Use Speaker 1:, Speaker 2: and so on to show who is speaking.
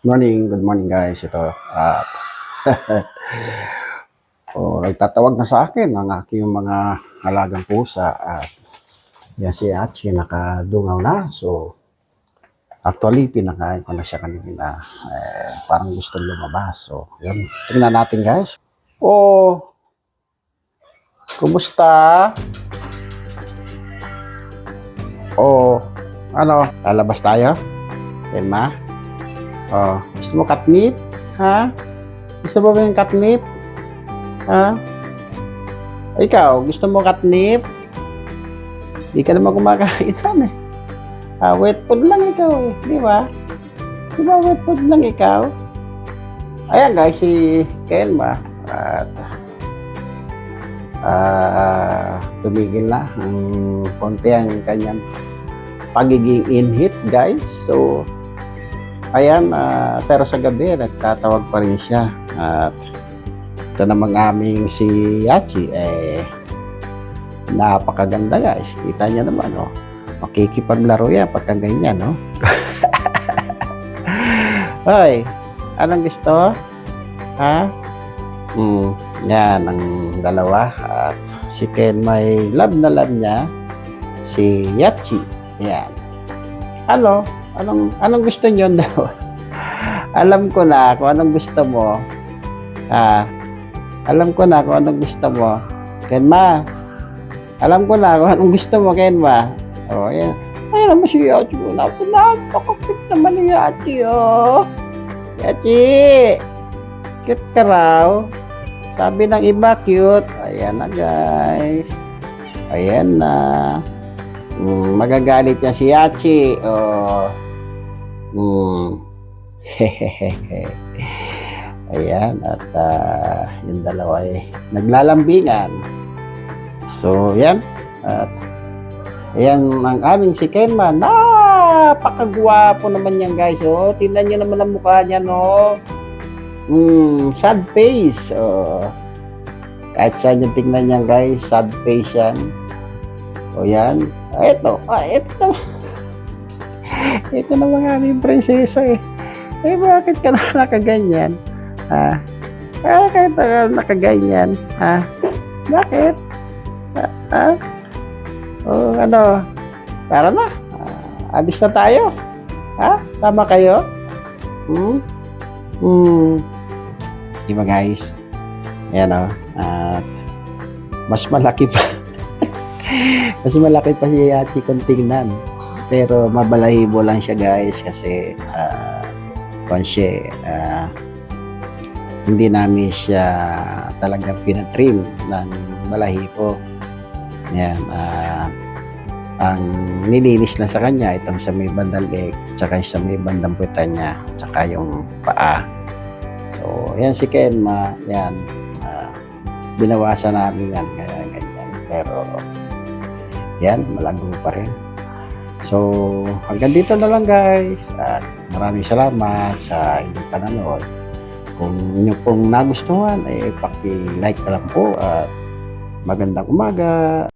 Speaker 1: Good morning guys. Ito at nagtatawag na sa akin ang aking mga alagang pusa at yan si Achi nakadungaw na. So actually pinakain ko na siya kanina. Parang gusto lumabas. So yun, tingnan natin guys. Oh, kumusta? Oh, ano? Lalabas tayo? Yan ma? Oh, gusto mo catnip? Ha? Gusto mo ba yung catnip? Ha? Ikaw, gusto mo catnip? Hindi ka naman kumakain eh. Wet food lang ikaw eh, di ba? Di ba wet food lang ikaw? Ayan guys, si Ken ba? At tumigil na ang konti ang kanyang pagiging in-heat guys. So, ayan, pero sa gabi nagtatawag pa rin siya. At ito namang aming si Yachi, napakaganda guys. Kita niya naman, oh. Makikipaglaro yan pagka ganyan, no? Hoy, anong gusto? Ha? Yan, ang dalawa. At si Ken may love na love niya. Si Yachi. Yan. Ano? Anong gusto niyo daw? Alam ko na kung anong gusto mo. Alam ko na kung anong gusto mo. Kenma. Alam ko na kung anong gusto mo, Kenma. Oh, ayan. Ay, naman si Yachi. Napakapit naman ni Yachi, oh. Yachi! Cute ka raw. Sabi ng iba, cute. Ayan na, guys. Ayan na. Magagalit niya si Yachi. Oh. Hehehe. Ayan, at yung dalawa ay naglalambingan. So, yan. At ayan ang aming si Kenma. Napakagwapo naman yan guys. Oh, tingnan niyo naman ang mukha niya, no? Sad face. Oh. Kahit saan yung tingnan niya guys, sad face yan. O yan. Ito. Ito. Ito na mga aming prinsesa eh. Bakit ka na nakaganyan? Bakit ka nakaganyan? Bakit? Ano? Tara na. Alis na tayo. Sama kayo? Diba guys? Ayan o. At mas malaki pa. Mas malaki pa si Yachi kung tingnan. Pero mabalahibo lang siya guys kasi hindi namin siya talagang pinatrim ng balahibo. Yan, ang nilinis lang sa kanya itong sa may bandang leg, tsaka sa may bandang puweta niya, tsaka yung paa. So, yan si Ken, yan, binawasan namin yan, kaya ganyan. Pero, yan, malago pa rin. So, hanggang dito na lang guys, at maraming salamat sa inyong panonood. Kung inyo pong nagustuhan, paki-like na lang po at magandang umaga.